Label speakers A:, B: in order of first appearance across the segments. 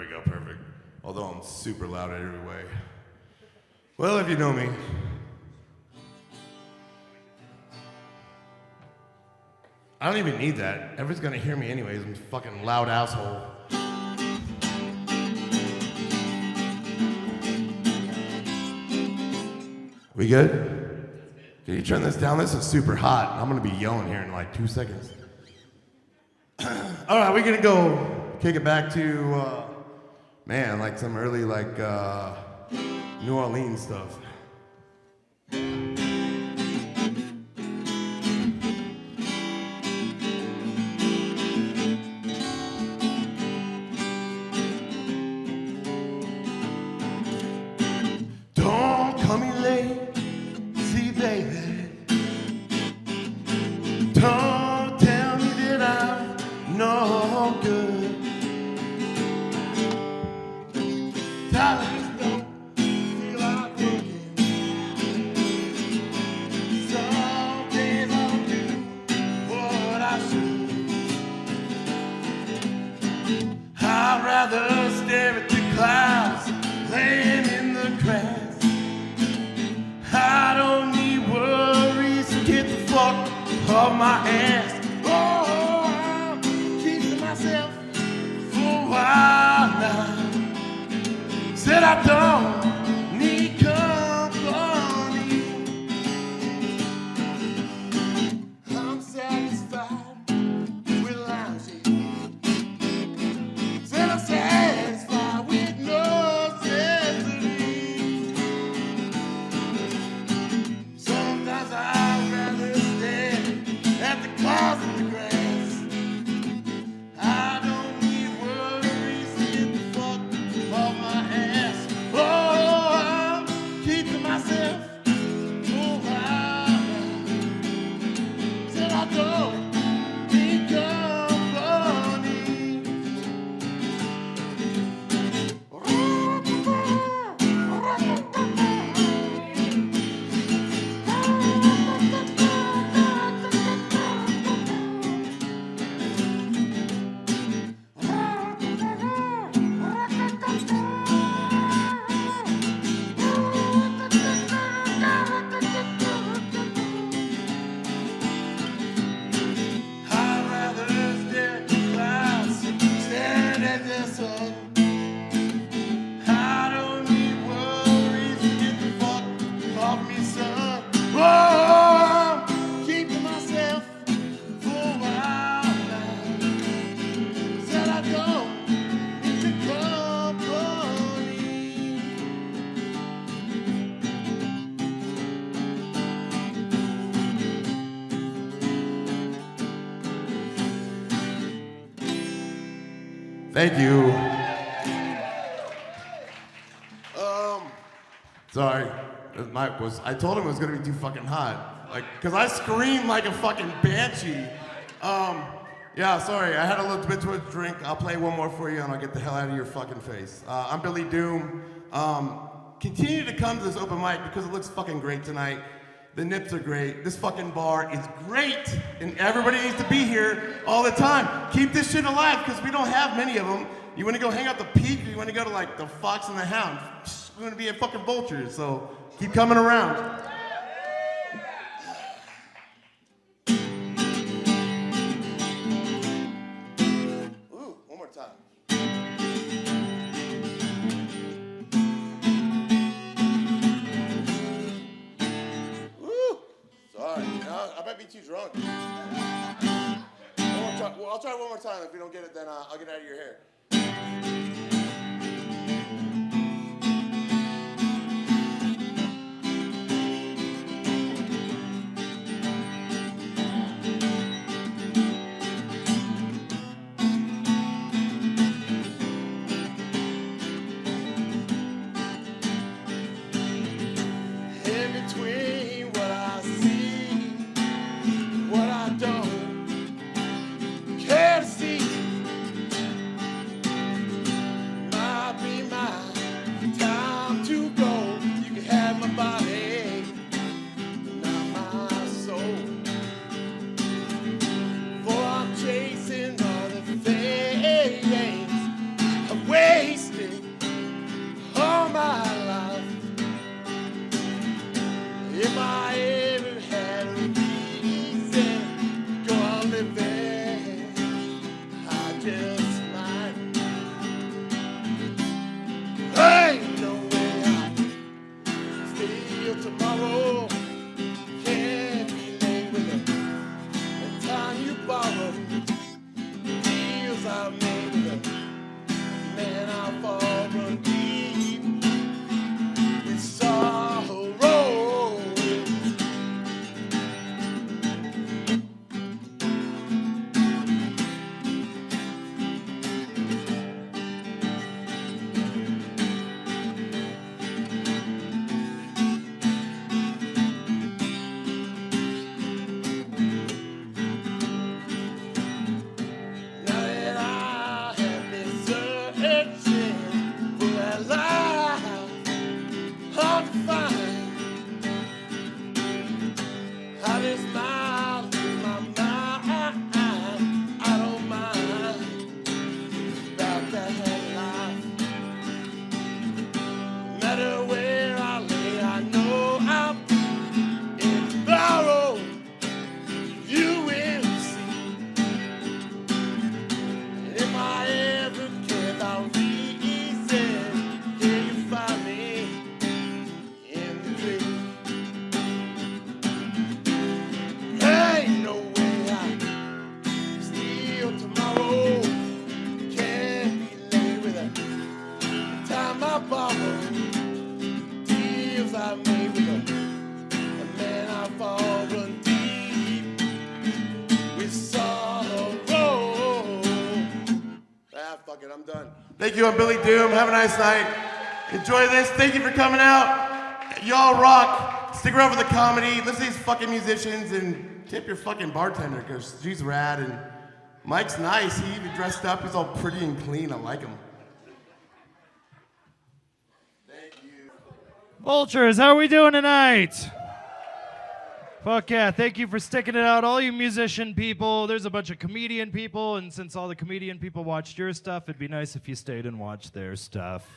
A: we go, perfect. Although I'm super loud every way. Well, if you know me. I don't even need that. Everyone's gonna hear me anyways. I'm a fucking loud asshole. We good? Can you turn this down? This is super hot. I'm gonna be yelling here in like 2 seconds. All right, we're gonna go kick it back to, man, like some early like New Orleans stuff. Don't call me late, see baby. Don't tell me that I'm no good. Darlings don't feel like thinking. Some days I don't do what I should. I'd rather stare at the clouds laying in the grass. I don't need worries to get the fuck off my ass. Oh, I'm keeping myself for a while now. Said I don't need company. I'm satisfied with lounging. Said I'm satisfied with no necessity. Sometimes I'd rather stare at the clouds in the grass. I don't need worries to get the fuck off my ass. Oh, I'm keeping myself for a while now. Said I don't need company. I'd rather stare at the clouds, staring at the sun. I don't need worries to get the fuck off me, son. Oh, I'm keeping myself for a while now. Said I don't need your company. Thank you. Sorry. I told him it was gonna be too fucking hot. Like, cause I scream like a fucking banshee. Yeah, sorry, I had a little bit too much drink. I'll play one more for you and I'll get the hell out of your fucking face. I'm Billy Doom. Continue to come to this open mic because it looks fucking great tonight. The nips are great. This fucking bar is great. And everybody needs to be here all the time. Keep this shit alive because we don't have many of them. You want to go hang out the Peak or you want to go to like the Fox and the Hound? We're going to be at fucking Vultures, so keep coming around. Ooh, one more time. Sorry, no, I might be too drunk. Well, I'll try one more time. If we don't get it, then I'll get out of your hair. In between what I see, what I don't care to see. man, I fall run deep with sorrow. I'm done. Thank you, I'm Billy Doom. Have a nice night. Enjoy this. Thank you for coming out. Y'all rock. Stick around for the comedy. Listen to these fucking musicians and tip your fucking bartender because she's rad and Mike's nice. He even dressed up. He's all pretty and clean. I like him. Thank you.
B: Vultures, how are we doing tonight? Fuck yeah, thank you for sticking it out, all you musician people. There's a bunch of comedian people, and since all the comedian people watched your stuff, it'd be nice if you stayed and watched their stuff.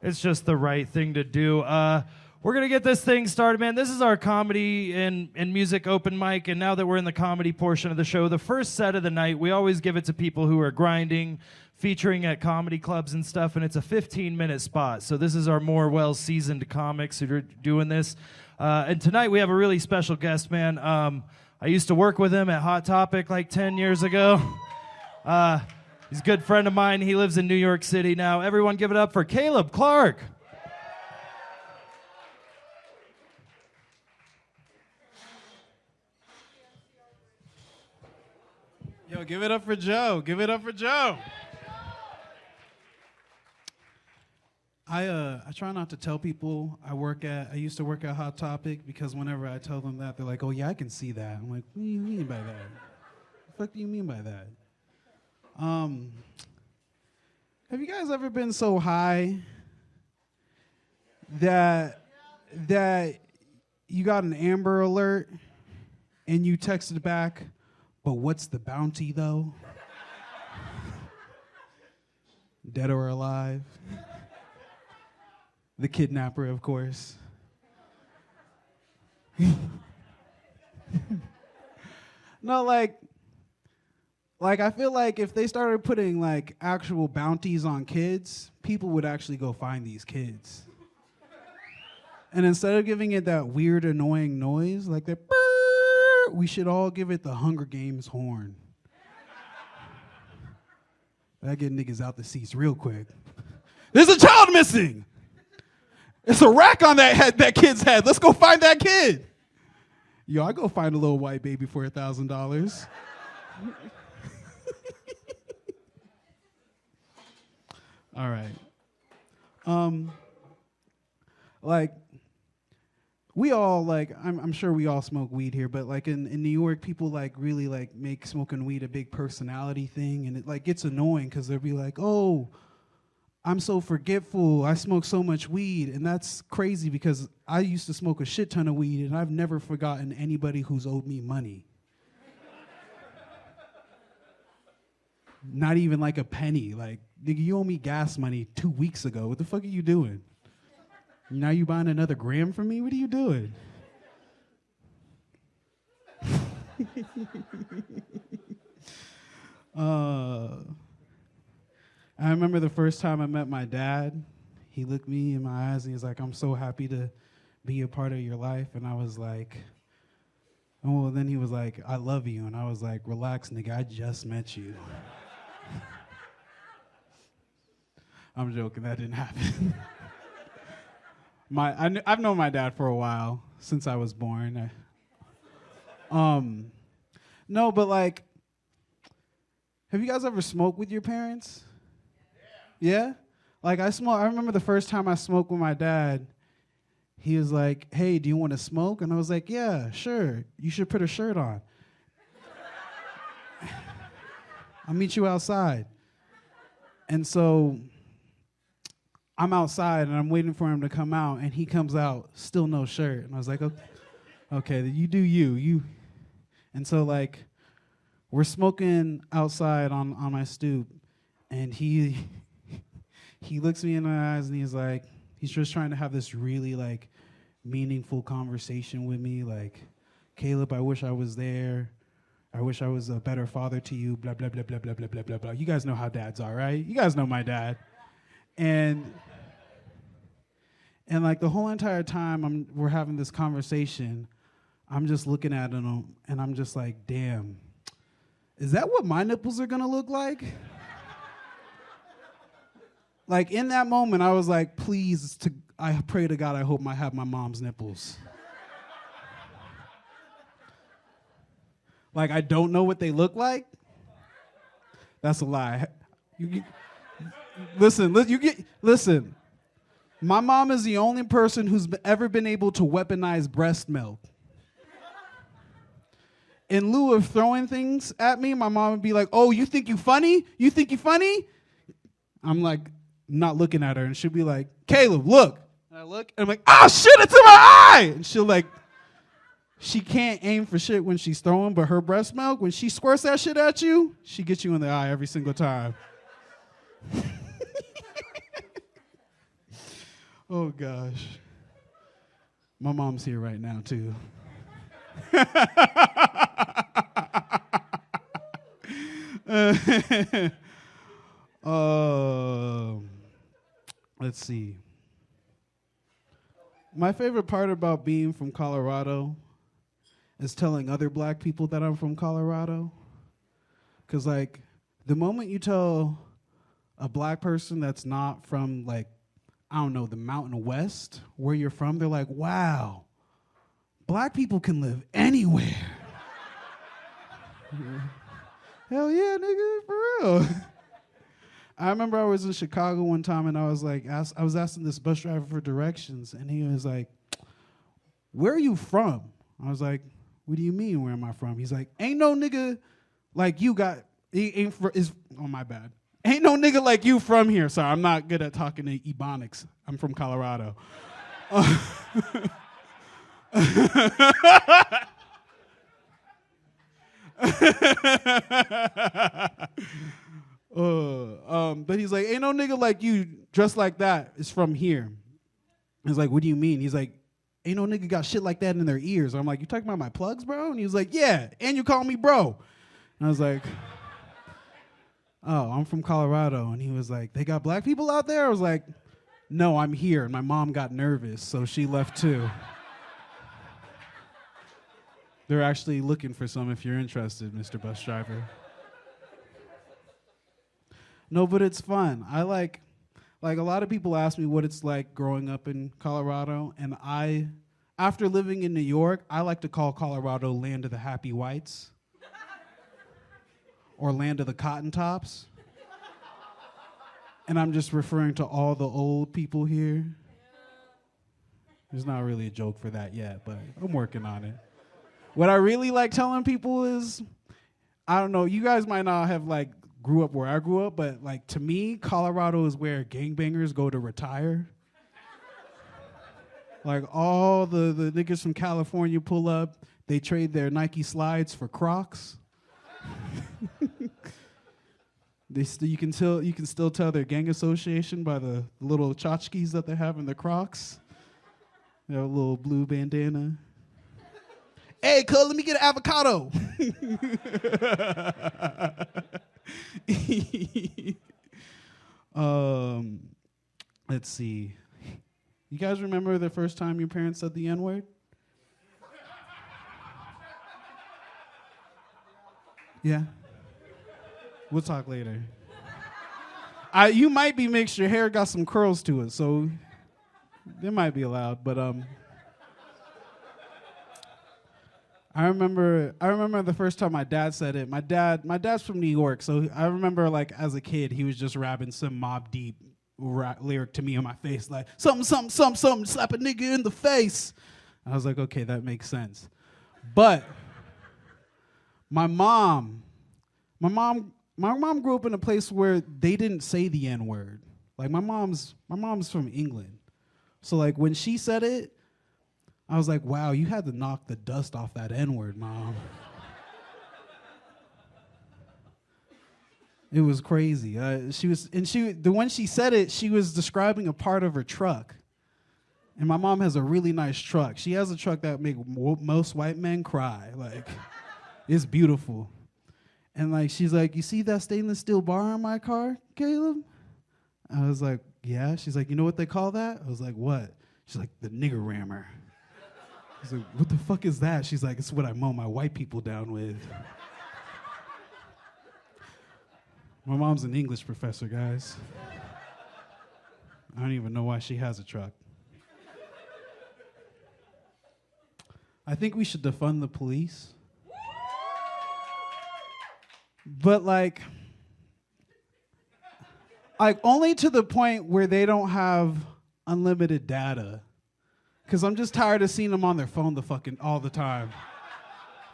B: It's just the right thing to do. We're going to get this thing started, man. This is our comedy and music open mic, and now that we're in the comedy portion of the show, the first set of the night, we always give it to people who are grinding, featuring at comedy clubs and stuff, and it's a 15-minute spot. So this is our more well-seasoned comics who are doing this. And tonight we have a really special guest, man. I used to work with him at Hot Topic like 10 years ago. He's a good friend of mine. He lives in New York City now. Everyone give it up for Caleb Clark.
C: Yo, give it up for Joe. Give it up for Joe. I try not to tell people I used to work at Hot Topic because whenever I tell them that, they're like, oh yeah, I can see that. I'm like, what do you mean by that? What the fuck do you mean by that? Have you guys ever been so high that you got an Amber Alert and you texted back, but what's the bounty though? Dead or alive? The kidnapper, of course. No, like I feel like if they started putting like actual bounties on kids, people would actually go find these kids. And instead of giving it that weird, annoying noise, like that, we should all give it the Hunger Games horn. That get niggas out the seats real quick. There's a child missing. It's a rack on that kid's head. Let's go find that kid. Yo, I go find a little white baby for $1,000. All right. Like, we all, like, I'm sure we all smoke weed here, but like in New York, people like really like make smoking weed a big personality thing, and it like gets annoying because they'll be like, oh, I'm so forgetful, I smoke so much weed, and that's crazy because I used to smoke a shit ton of weed, and I've never forgotten anybody who's owed me money. Not even like a penny. Like, nigga, you owe me gas money 2 weeks ago. What the fuck are you doing? Now you buying another gram from me? What are you doing? I remember the first time I met my dad, he looked me in my eyes and he was like, I'm so happy to be a part of your life. And I was like, oh, then he was like, I love you. And I was like, relax, nigga, I just met you. I'm joking. That didn't happen. I've known my dad for a while, since I was born. No, but like, have you guys ever smoked with your parents? Yeah? Like I remember the first time I smoked with my dad, he was like, "Hey, do you want to smoke?" And I was like, "Yeah, sure. You should put a shirt on. I'll meet you outside." And so I'm outside and I'm waiting for him to come out, and he comes out, still no shirt. And I was like, okay, you do you. And so like we're smoking outside on my stoop, and he looks me in the eyes and he's just trying to have this really like meaningful conversation with me, like, "Caleb, I wish I was there. I wish I was a better father to you, blah, blah, blah, blah, blah, blah, blah, blah, blah." You guys know how dads are, right? You guys know my dad. And like the whole entire time we're having this conversation, I'm just looking at him and I'm just like, damn, is that what my nipples are gonna look like? Like in that moment, I was like, please, I pray to God, I hope I have my mom's nipples. Like, I don't know what they look like. That's a lie. Listen. My mom is the only person who's ever been able to weaponize breast milk. In lieu of throwing things at me, my mom would be like, "Oh, you think you funny? You think you funny?" I'm like, not looking at her, and she'll be like, "Caleb, look." And I look, and I'm like, "Oh, shit, it's in my eye!" And she'll like, she can't aim for shit when she's throwing, but her breast milk, when she squirts that shit at you, she gets you in the eye every single time. Oh, gosh. My mom's here right now, too. Let's see. My favorite part about being from Colorado is telling other black people that I'm from Colorado. Because, like, the moment you tell a black person that's not from, like, I don't know, the Mountain West, where you're from, they're like, "Wow, black people can live anywhere." Hell yeah, nigga, for real. I remember I was in Chicago one time, and I was like, I was asking this bus driver for directions, and he was like, "Where are you from?" I was like, "What do you mean, where am I from?" He's like, "Ain't no nigga like you got, oh my bad. Ain't no nigga like you from here." Sorry, I'm not good at talking to Ebonics. I'm from Colorado. But he's like, "Ain't no nigga like you dressed like that is from here." He's like, "What do you mean?" He's like, "Ain't no nigga got shit like that in their ears." I'm like, "You talking about my plugs, bro?" And he was like, "Yeah, and you call me bro." And I was like, "Oh, I'm from Colorado." And he was like, "They got black people out there?" I was like, "No, I'm here." And my mom got nervous, so she left too. They're actually looking for some if you're interested, Mr. Bus Driver. No, but it's fun. I like a lot of people ask me what it's like growing up in Colorado, and after living in New York, I like to call Colorado land of the happy whites or land of the cotton tops. And I'm just referring to all the old people here. There's not really a joke for that yet, but I'm working on it. What I really like telling people is, I don't know, you guys might not have like grew up where I grew up, but like to me, Colorado is where gangbangers go to retire. Like all the niggas from California pull up, they trade their Nike slides for Crocs. You can still tell their gang association by the little tchotchkes that they have in their Crocs. They have a little blue bandana. "Hey, cuz, let me get an avocado." Let's see. You guys remember the first time your parents said the N-word? Yeah? We'll talk later. You might be mixed. Your hair got some curls to it, so it might be allowed. But I remember the first time my dad said it. My dad's from New York, so I remember like as a kid he was just rapping some Mobb Deep lyric to me in my face, like something, slap a nigga in the face. I was like, okay, that makes sense. But my mom grew up in a place where they didn't say the N-word. Like my mom's from England. So like when she said it, I was like, wow, you had to knock the dust off that N-word, Mom. It was crazy. When she said it, she was describing a part of her truck. And my mom has a really nice truck. She has a truck that make most white men cry. Like, it's beautiful. And like, she's like, you see that stainless steel bar on my car, Caleb? I was like, yeah. She's like, you know what they call that? I was like, what? She's like, the nigger rammer. I was like, what the fuck is that? She's like, it's what I mow my white people down with. My mom's an English professor, guys. I don't even know why she has a truck. I think we should defund the police. But like only to the point where they don't have unlimited data. Because I'm just tired of seeing them on their phone all the time.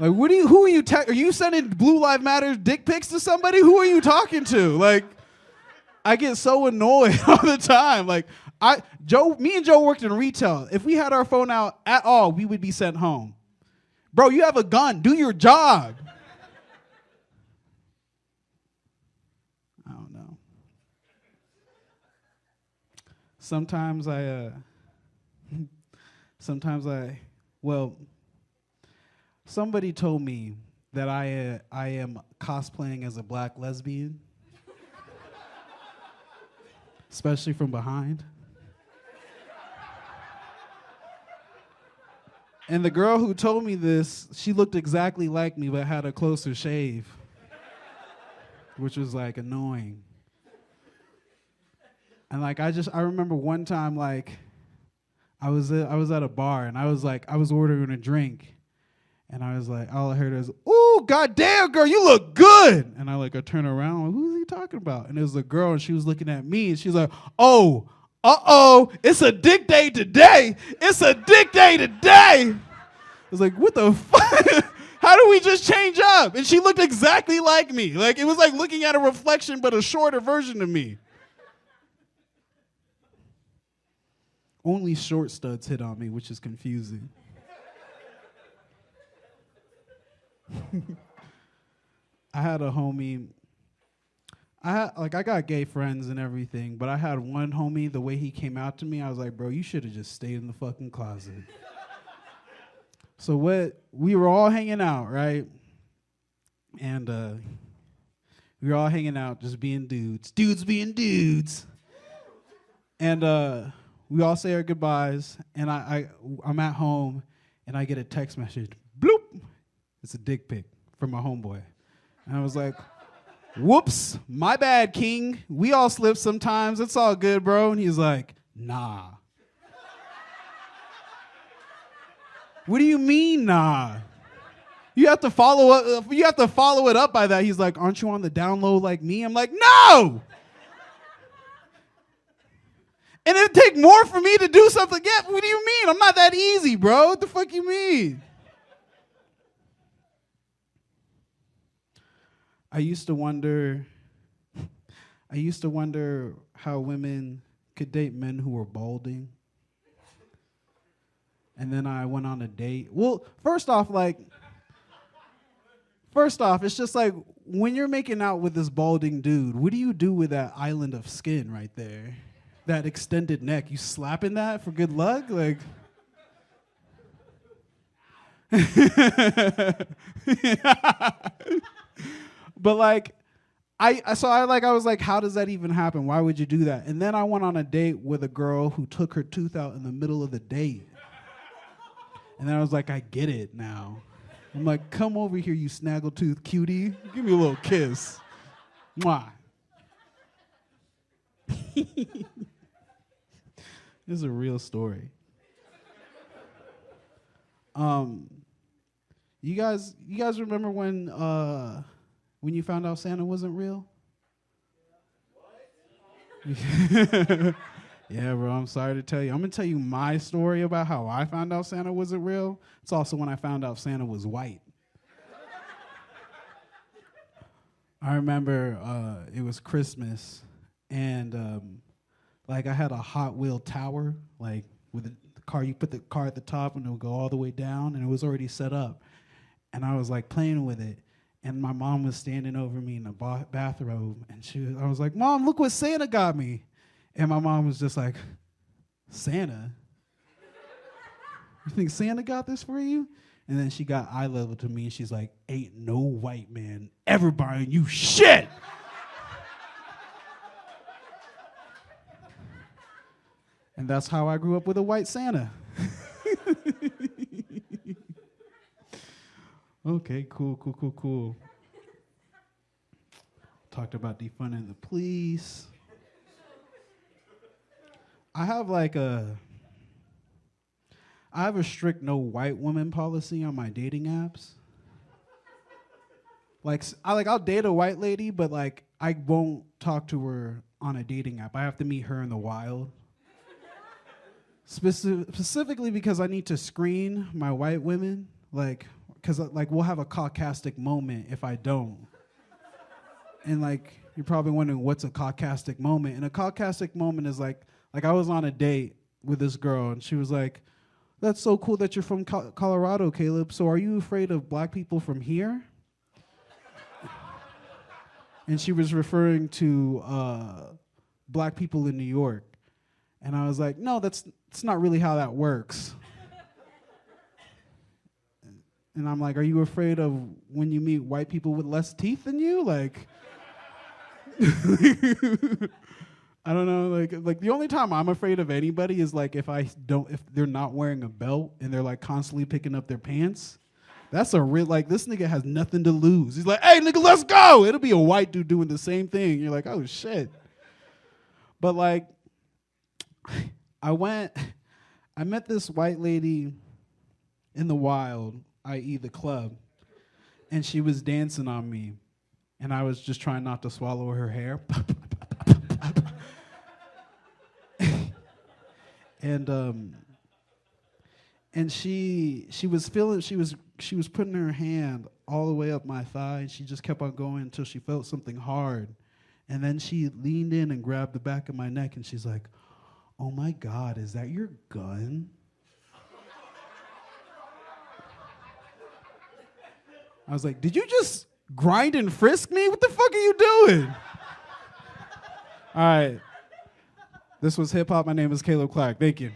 C: Like, who are you, are you sending Blue Lives Matter dick pics to somebody? Who are you talking to? Like, I get so annoyed all the time. Like, me and Joe worked in retail. If we had our phone out at all, we would be sent home. Bro, you have a gun. Do your job. I don't know. Sometimes somebody told me that I am cosplaying as a black lesbian, especially from behind. And the girl who told me this, she looked exactly like me but had a closer shave, which was like annoying. And like I remember one time like I was at a bar and I was ordering a drink. And I was like, all I heard was, ooh, goddamn, girl, you look good. And I turn around, like, who is he talking about? And it was a girl, and she was looking at me, and she's like, oh, it's a dick day today. It's a dick day today. I was like, what the fuck? How do we just change up? And she looked exactly like me. Like, it was like looking at a reflection, but a shorter version of me. Only short studs hit on me, which is confusing. I had a homie. I got gay friends and everything, but I had one homie, the way he came out to me, I was like, bro, you should have just stayed in the fucking closet. So we were all hanging out, right? And we were all hanging out, just being dudes. Dudes being dudes. And we all say our goodbyes, and I'm at home, and I get a text message. Bloop! It's a dick pic from my homeboy. And I was like, whoops, my bad, King. We all slip sometimes. It's all good, bro. And he's like, nah. What do you mean, nah? You have to follow it up by that. He's like, aren't you on the down low like me? I'm like, no! And it'd take more for me to do something. Yeah, what do you mean? I'm not that easy, bro. What the fuck you mean? I used to wonder how women could date men who were balding. And then I went on a date. Well, first off, it's just like when you're making out with this balding dude, what do you do with that island of skin right there? That extended neck. You slapping that for good luck? Like But like, I was like, how does that even happen? Why would you do that? And then I went on a date with a girl who took her tooth out in the middle of the date. And then I was like, I get it now. I'm like, come over here, you snaggletooth cutie. Give me a little kiss. Mwah. This is a real story. You guys remember when you found out Santa wasn't real? Yeah, bro, I'm sorry to tell you. I'm going to tell you my story about how I found out Santa wasn't real. It's also when I found out Santa was white. I remember it was Christmas, and like I had a Hot Wheel tower, like with the car, you put the car at the top and it would go all the way down, and it was already set up. And I was like playing with it, and my mom was standing over me in the bathrobe, and I was like, "Mom, look what Santa got me." And my mom was just like, "Santa? You think Santa got this for you?" And then she got eye level to me, and she's like, "Ain't no white man ever buying you shit." And that's how I grew up with a white Santa. Okay, cool. Talked about defunding the police. I have a strict no white woman policy on my dating apps. I'll date a white lady, but like I won't talk to her on a dating app. I have to meet her in the wild. Specifically because I need to screen my white women, because we'll have a caucastic moment if I don't. And like you're probably wondering what's a caucastic moment, and a caucastic moment is like I was on a date with this girl, and she was like, "That's so cool that you're from Colorado, Caleb. So are you afraid of black people from here?" And she was referring to black people in New York. And I was like, "No, that's not really how that works." And I'm like, "Are you afraid of when you meet white people with less teeth than you?" Like, I don't know, like the only time I'm afraid of anybody is like if they're not wearing a belt and they're like constantly picking up their pants. That's a real, like, this nigga has nothing to lose. He's like, "Hey nigga, let's go." It'll be a white dude doing the same thing. You're like, "Oh shit." But like I met this white lady in the wild, i.e. the club, and she was dancing on me, and I was just trying not to swallow her hair. And she was putting her hand all the way up my thigh, and she just kept on going until she felt something hard. And then she leaned in and grabbed the back of my neck, and she's like, "Oh my God, is that your gun?" I was like, "Did you just grind and frisk me? What the fuck are you doing?" All right. This was Hip Hop. My name is Caleb Clark. Thank you.